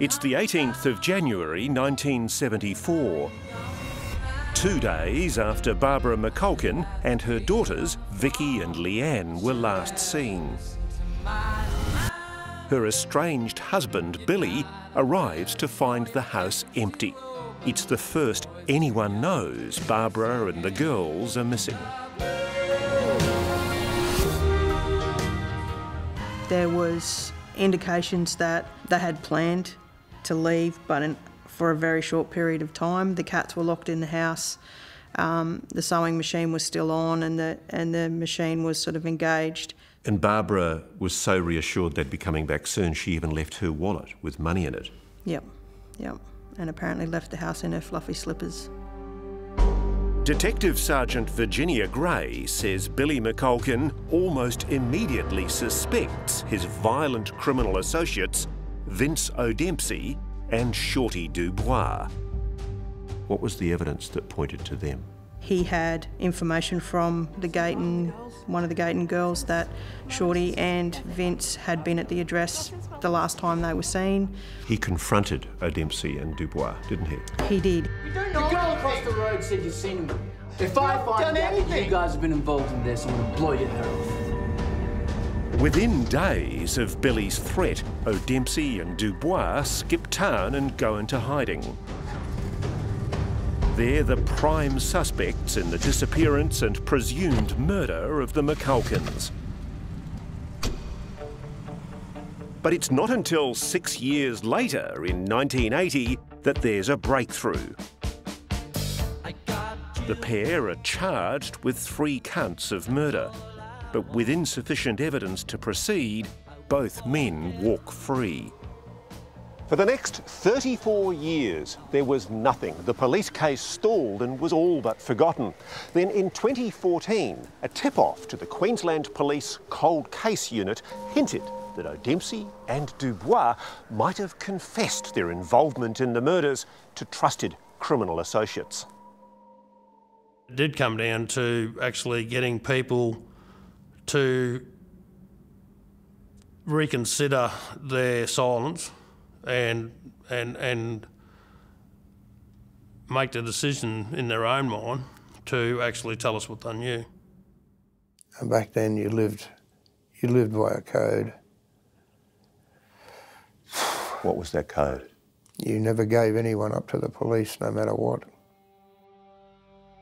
It's the 18th of January 1974. 2 days after Barbara McCulkin and her daughters, Vicki and Leanne, were last seen. Her estranged husband, Billy, arrives to find the house empty. It's the first anyone knows Barbara and the girls are missing. There was indications that they had planned to leave, but for a very short period of time. The cats were locked in the house. The sewing machine was still on, and the machine was sort of engaged. And Barbara was so reassured they'd be coming back soon, she even left her wallet with money in it. Yep. And apparently left the house in her fluffy slippers. Detective Sergeant Virginia Gray says Billy McCulkin almost immediately suspects his violent criminal associates, Vince O'Dempsey and Shorty Dubois. What was the evidence that pointed to them? He had information from one of the Gayton girls that Shorty and Vince had been at the address the last time they were seen. He confronted O'Dempsey and Dubois, didn't he? He did. The girl across the road said you've seen him. If I find out that you guys have been involved in this, I'm going to blow your head off. Within days of Billy's threat, O'Dempsey and Dubois skip town and go into hiding. They're the prime suspects in the disappearance and presumed murder of the McCulkins. But it's not until 6 years later, in 1980, that there's a breakthrough. The pair are charged with 3 counts of murder, but with insufficient evidence to proceed, both men walk free. For the next 34 years, there was nothing. The police case stalled and was all but forgotten. Then in 2014, a tip-off to the Queensland Police Cold Case Unit hinted that O'Dempsey and Dubois might have confessed their involvement in the murders to trusted criminal associates. It did come down to actually getting people to reconsider their silence and make the decision in their own mind to actually tell us what they knew. And back then you lived by a code. What was that code? You never gave anyone up to the police, no matter what.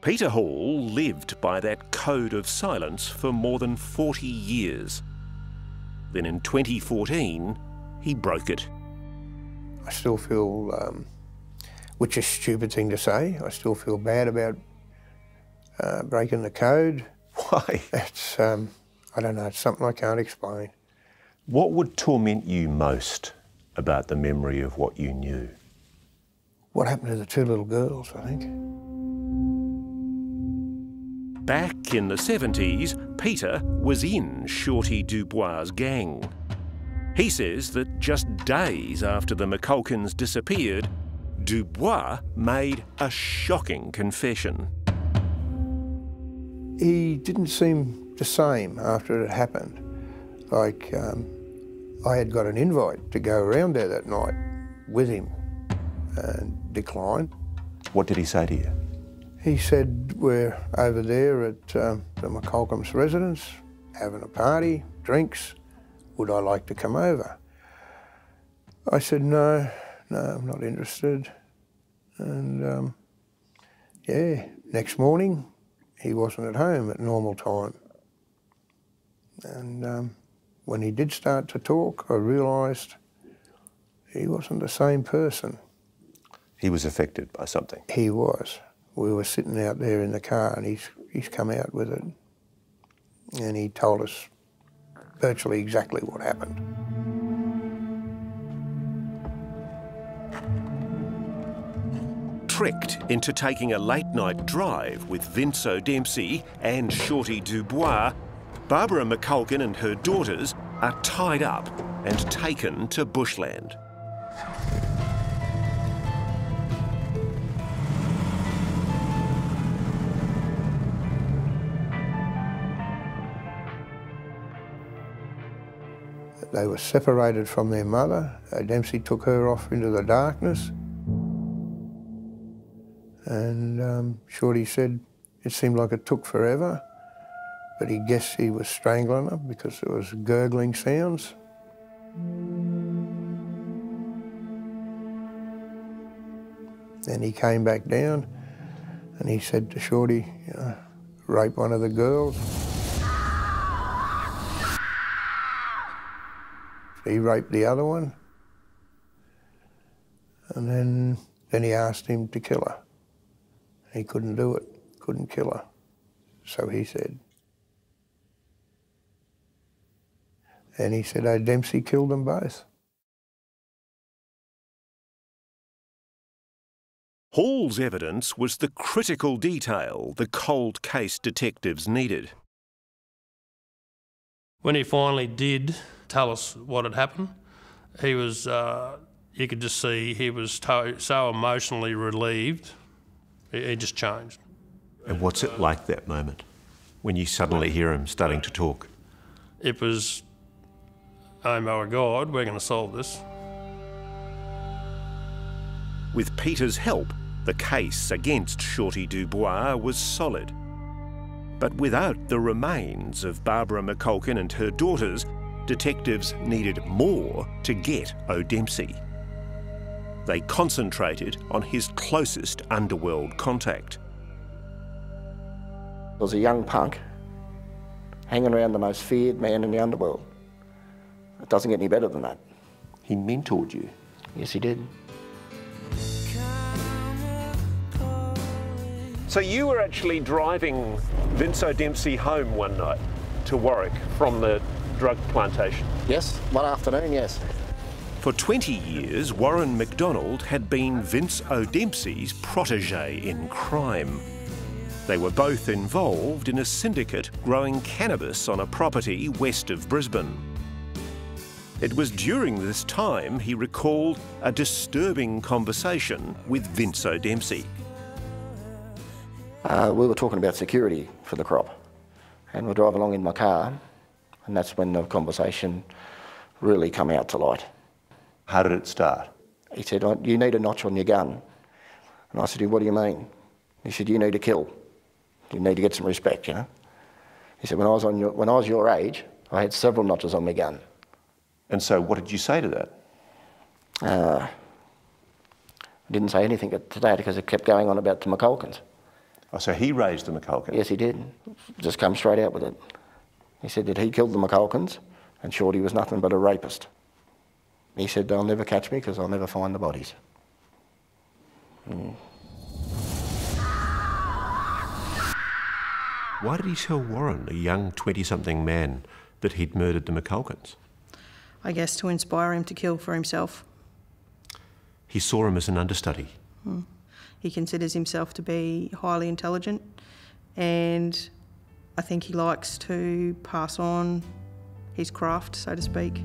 Peter Hall lived by that code of silence for more than 40 years. Then in 2014, he broke it. I still feel, which is a stupid thing to say, I still feel bad about breaking the code. Why? It's, I don't know, it's something I can't explain. What would torment you most about the memory of what you knew? What happened to the 2 little girls, I think. Back in the 70s, Peter was in Shorty Dubois' gang. He says that just days after the McCulkins disappeared, Dubois made a shocking confession. He didn't seem the same after it happened. Like, I had got an invite to go around there that night with him and declined. What did he say to you? He said, we're over there at the McCulkin's residence, having a party, drinks. Would I like to come over? I said, no, I'm not interested. And yeah, next morning, he wasn't at home at normal time. And when he did start to talk, I realised he wasn't the same person. He was affected by something? He was. We were sitting out there in the car and he's come out with it. And he told us virtually exactly what happened. Tricked into taking a late-night drive with Vince O'Dempsey and Shorty Dubois, Barbara McCulkin and her daughters are tied up and taken to bushland. They were separated from their mother. Dempsey took her off into the darkness. And Shorty said it seemed like it took forever, but he guessed he was strangling her because there was gurgling sounds. Then he came back down and he said to Shorty, rape one of the girls. He raped the other one. And then he asked him to kill her. He couldn't do it, couldn't kill her. So he said. And he said, Dempsey killed them both. Hall's evidence was the critical detail the cold case detectives needed. When he finally did tell us what had happened, he was, you could just see he was so emotionally relieved, he just changed. And what's it like that moment, when you suddenly hear him starting to talk? It was, oh my God, we're going to solve this. With Peter's help, the case against Shorty Dubois was solid. But without the remains of Barbara McCulkin and her daughters, detectives needed more to get O'Dempsey. They concentrated on his closest underworld contact. I was a young punk hanging around the most feared man in the underworld. It doesn't get any better than that. He mentored you? Yes, he did. So you were actually driving Vince O'Dempsey home one night to Warwick from the drug plantation? Yes, one afternoon, yes. For 20 years, Warren McDonald had been Vince O'Dempsey's protégé in crime. They were both involved in a syndicate growing cannabis on a property west of Brisbane. It was during this time he recalled a disturbing conversation with Vince O'Dempsey. We were talking about security for the crop, and we're driving along in my car, and that's when the conversation really come out to light. How did it start? He said, you need a notch on your gun. And I said, what do you mean? He said, you need to kill. You need to get some respect, you know. He said, when I was your age, I had several notches on my gun. And so what did you say to that? I didn't say anything to that because it kept going on about the McCulkins. Oh, so he raised the McCulkins? Yes, he did. Just come straight out with it. He said that he killed the McCulkins and Shorty was nothing but a rapist. He said, they'll never catch me because I'll never find the bodies. Why did he tell Warren, a young 20-something man, that he'd murdered the McCulkins? I guess to inspire him to kill for himself. He saw him as an understudy. He considers himself to be highly intelligent, and I think he likes to pass on his craft, so to speak.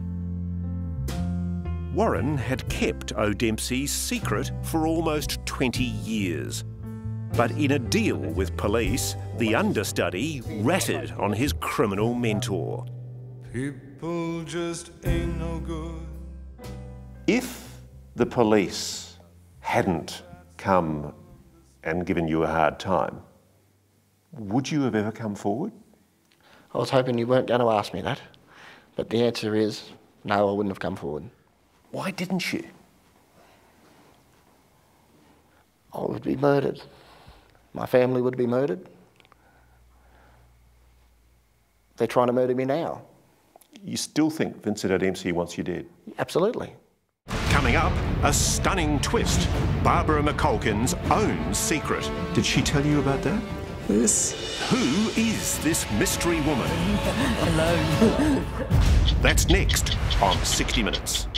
Warren had kept O'Dempsey's secret for almost 20 years. But in a deal with police, the understudy ratted on his criminal mentor. People just ain't no good. If the police hadn't come and given you a hard time, would you have ever come forward? I was hoping you weren't going to ask me that, but the answer is no, I wouldn't have come forward. Why didn't you? I would be murdered. My family would be murdered. They're trying to murder me now. You still think Vincent O'Dempsey wants you dead? Absolutely. Coming up, a stunning twist. Barbara McCulkin's own secret. Did she tell you about that? Yes. Who is this mystery woman? Hello. That's next on 60 Minutes.